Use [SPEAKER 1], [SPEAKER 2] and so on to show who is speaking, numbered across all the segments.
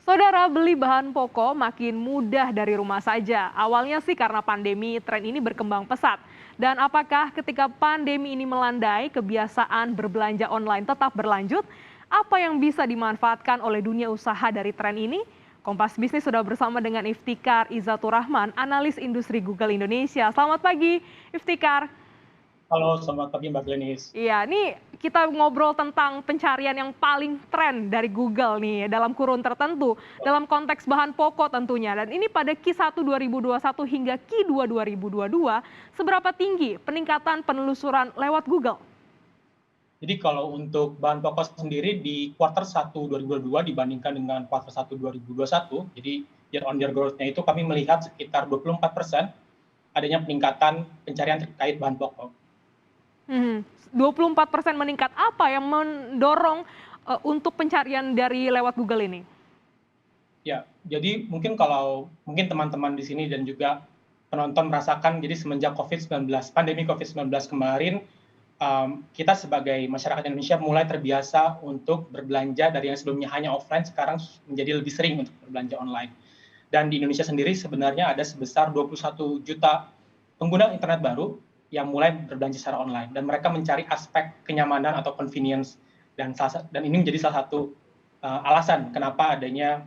[SPEAKER 1] Saudara, beli bahan pokok makin mudah dari rumah saja. Awalnya sih karena pandemi, tren ini berkembang pesat. Dan apakah ketika pandemi ini melandai, kebiasaan berbelanja online tetap berlanjut? Apa yang bisa dimanfaatkan oleh dunia usaha dari tren ini? Kompas Bisnis sudah bersama dengan Iftikar Izatur Rahman, analis industri Google Indonesia. Selamat pagi, Iftikar.
[SPEAKER 2] Halo, selamat pagi Mbak Glenis.
[SPEAKER 1] Iya, ini kita ngobrol tentang pencarian yang paling tren dari Google nih, dalam kurun tertentu, dalam konteks bahan pokok tentunya. Dan ini pada Q1 2021 hingga Q2 2022, seberapa tinggi peningkatan penelusuran lewat Google?
[SPEAKER 2] Jadi kalau untuk bahan pokok sendiri di kuartal 1 2022 dibandingkan dengan kuartal 1 2021, jadi year on year growth-nya itu kami melihat sekitar 24% adanya peningkatan pencarian terkait bahan pokok.
[SPEAKER 1] 24% meningkat, apa yang mendorong untuk pencarian dari lewat Google ini?
[SPEAKER 2] Ya, jadi mungkin teman-teman di sini dan juga penonton merasakan jadi semenjak COVID-19, pandemi COVID-19 kemarin, kita sebagai masyarakat Indonesia mulai terbiasa untuk berbelanja dari yang sebelumnya hanya offline, sekarang menjadi lebih sering untuk berbelanja online. Dan di Indonesia sendiri sebenarnya ada sebesar 21 juta pengguna internet baru yang mulai berbelanja secara online, dan mereka mencari aspek kenyamanan atau convenience, dan ini menjadi salah satu alasan kenapa adanya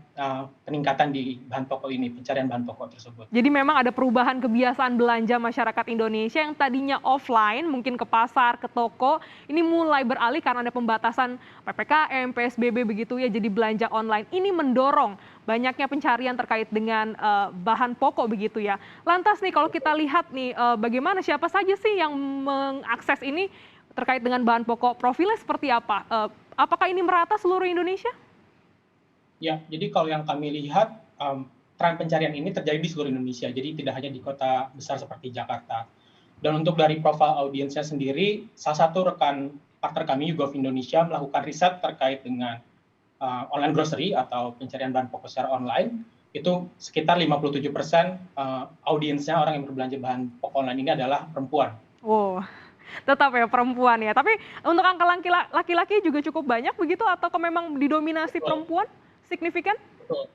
[SPEAKER 2] peningkatan di bahan pokok ini, pencarian bahan pokok tersebut.
[SPEAKER 1] Jadi memang ada perubahan kebiasaan belanja masyarakat Indonesia yang tadinya offline, mungkin ke pasar, ke toko, ini mulai beralih karena ada pembatasan PPKM, PSBB begitu ya, jadi belanja online. Ini mendorong banyaknya pencarian terkait dengan bahan pokok begitu ya. Lantas nih kalau kita lihat nih, bagaimana siapa saja sih yang mengakses ini terkait dengan bahan pokok, profilnya seperti apa? Apakah ini merata seluruh Indonesia?
[SPEAKER 2] Ya, jadi kalau yang kami lihat, tren pencarian ini terjadi di seluruh Indonesia, jadi tidak hanya di kota besar seperti Jakarta. Dan untuk dari profil audiensnya sendiri, salah satu rekan partner kami, YouGov Indonesia, melakukan riset terkait dengan online grocery atau pencarian bahan pokok secara online, itu sekitar 57% audiensnya orang yang berbelanja bahan pokok online ini adalah perempuan.
[SPEAKER 1] Wow, tetap ya perempuan ya. Tapi untuk angka laki-laki juga cukup banyak begitu atau memang didominasi
[SPEAKER 2] Betul,
[SPEAKER 1] perempuan signifikan?
[SPEAKER 2] betul.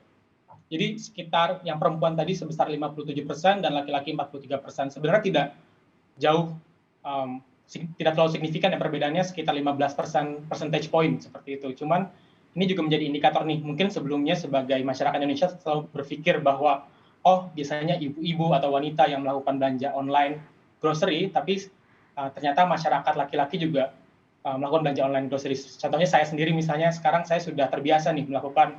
[SPEAKER 2] Jadi sekitar yang perempuan tadi sebesar 57% dan laki-laki 43%. Sebenarnya tidak jauh, tidak terlalu signifikan ya perbedaannya, sekitar 15% percentage point seperti itu. Cuman ini juga menjadi indikator nih, mungkin sebelumnya sebagai masyarakat Indonesia selalu berpikir bahwa, oh biasanya ibu-ibu atau wanita yang melakukan belanja online grocery, tapi ternyata masyarakat laki-laki juga melakukan belanja online grocery. Contohnya saya sendiri misalnya, sekarang saya sudah terbiasa nih melakukan,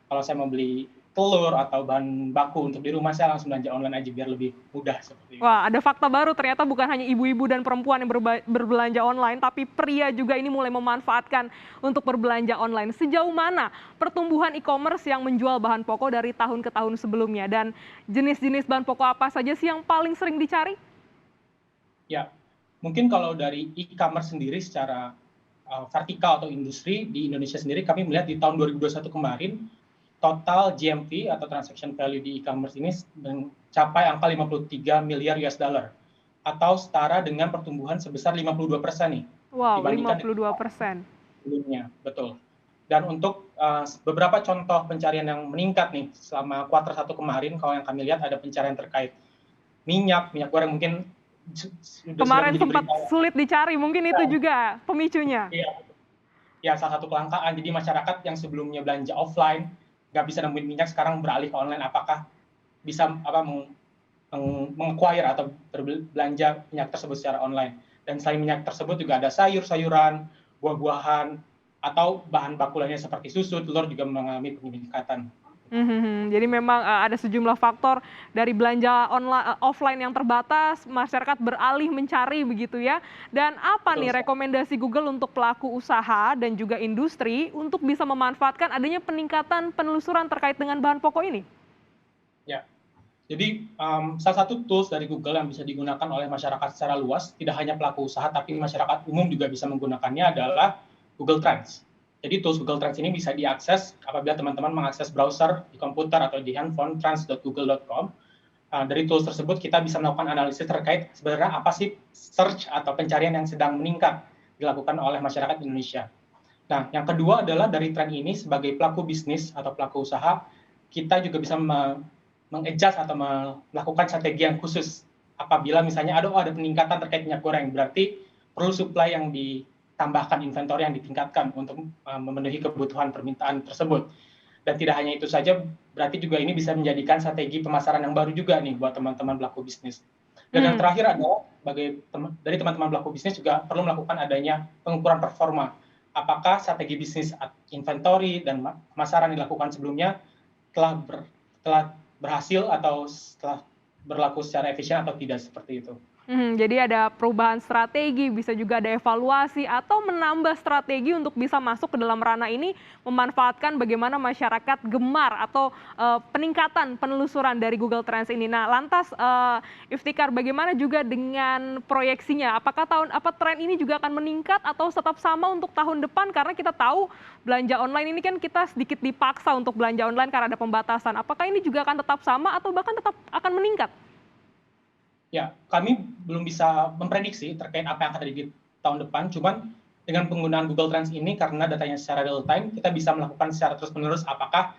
[SPEAKER 2] kalau saya mau beli telur atau bahan baku untuk di rumah, saya langsung belanja online aja biar lebih mudah seperti itu.
[SPEAKER 1] Wah, ada fakta baru ternyata bukan hanya ibu-ibu dan perempuan yang berbelanja online, tapi pria juga ini mulai memanfaatkan untuk berbelanja online. Sejauh mana pertumbuhan e-commerce yang menjual bahan pokok dari tahun ke tahun sebelumnya? Dan jenis-jenis bahan pokok apa saja sih yang paling sering dicari?
[SPEAKER 2] Ya, mungkin kalau dari e-commerce sendiri secara vertikal atau industri di Indonesia sendiri, kami melihat di tahun 2021 kemarin total GMV atau transaction value di e-commerce ini mencapai angka 53 miliar US dollar atau setara dengan pertumbuhan sebesar 52% nih
[SPEAKER 1] Wow,
[SPEAKER 2] dibandingkan dengan
[SPEAKER 1] 52%.
[SPEAKER 2] sebelumnya, betul. Dan untuk beberapa contoh pencarian yang meningkat nih selama kuartal 1 kemarin, kalau yang kami lihat ada pencarian terkait minyak goreng, mungkin sudah
[SPEAKER 1] Kemarin
[SPEAKER 2] menjadi
[SPEAKER 1] sempat
[SPEAKER 2] berita.
[SPEAKER 1] sulit dicari, mungkin itu juga pemicunya.
[SPEAKER 2] Iya, ya salah satu kelangkaan. Jadi masyarakat yang sebelumnya belanja offline, nggak bisa nemuin minyak, sekarang beralih ke online. Apakah bisa meng-acquire atau berbelanja minyak tersebut secara online? Dan selain minyak tersebut juga ada sayur-sayuran, buah-buahan, atau bahan baku lainnya seperti susu, telur juga mengalami peningkatan.
[SPEAKER 1] Jadi memang, ada sejumlah faktor dari belanja offline yang terbatas, masyarakat beralih mencari begitu ya. Dan apa
[SPEAKER 2] Betul
[SPEAKER 1] nih
[SPEAKER 2] sekali.
[SPEAKER 1] rekomendasi Google untuk pelaku usaha dan juga industri untuk bisa memanfaatkan adanya peningkatan penelusuran terkait dengan bahan pokok ini?
[SPEAKER 2] Ya. Jadi salah satu tools dari Google yang bisa digunakan oleh masyarakat secara luas, tidak hanya pelaku usaha tapi masyarakat umum juga bisa menggunakannya, adalah Google Trends. Jadi tools Google Trends ini bisa diakses apabila teman-teman mengakses browser di komputer atau di handphone trends.google.com. Dari tools tersebut kita bisa melakukan analisis terkait sebenarnya apa sih search atau pencarian yang sedang meningkat dilakukan oleh masyarakat Indonesia. Nah, yang kedua adalah dari tren ini sebagai pelaku bisnis atau pelaku usaha, kita juga bisa meng-adjust atau melakukan strategi yang khusus. Apabila misalnya ada peningkatan terkait minyak goreng, berarti perlu supply yang ditambahkan, inventory yang ditingkatkan untuk memenuhi kebutuhan permintaan tersebut. Dan tidak hanya itu saja, berarti juga ini bisa menjadikan strategi pemasaran yang baru juga nih buat teman-teman pelaku bisnis. Dan yang
[SPEAKER 1] Hmm.
[SPEAKER 2] terakhir adalah dari teman-teman pelaku bisnis juga perlu melakukan adanya pengukuran performa. Apakah strategi bisnis inventory dan pemasaran yang dilakukan sebelumnya telah berhasil atau setelah berlaku secara efisien atau tidak, seperti itu.
[SPEAKER 1] Jadi ada perubahan strategi, bisa juga ada evaluasi atau menambah strategi untuk bisa masuk ke dalam ranah ini, memanfaatkan bagaimana masyarakat gemar atau peningkatan penelusuran dari Google Trends ini. Nah, lantas Iftikar, bagaimana juga dengan proyeksinya? Apakah tren ini juga akan meningkat atau tetap sama untuk tahun depan? Karena kita tahu belanja online ini kan kita sedikit dipaksa untuk belanja online karena ada pembatasan. Apakah ini juga akan tetap sama atau bahkan tetap akan meningkat?
[SPEAKER 2] Ya, kami belum bisa memprediksi terkait apa yang akan terjadi di tahun depan, cuman dengan penggunaan Google Trends ini karena datanya secara real time, kita bisa melakukan secara terus-menerus apakah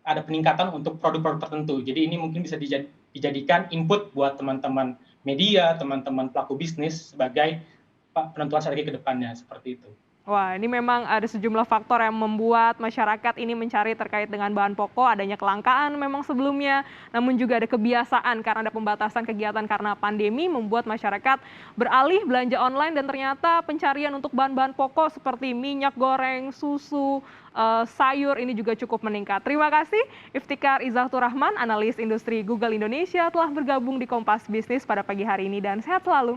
[SPEAKER 2] ada peningkatan untuk produk-produk tertentu. Jadi ini mungkin bisa dijadikan input buat teman-teman media, teman-teman pelaku bisnis sebagai penentuan strategi ke depannya, seperti itu.
[SPEAKER 1] Wah, ini memang ada sejumlah faktor yang membuat masyarakat ini mencari terkait dengan bahan pokok, adanya kelangkaan memang sebelumnya, namun juga ada kebiasaan karena ada pembatasan kegiatan karena pandemi membuat masyarakat beralih belanja online dan ternyata pencarian untuk bahan-bahan pokok seperti minyak goreng, susu, sayur ini juga cukup meningkat. Terima kasih Iftikar Izzatur Rahman, analis industri Google Indonesia telah bergabung di Kompas Bisnis pada pagi hari ini dan sehat selalu.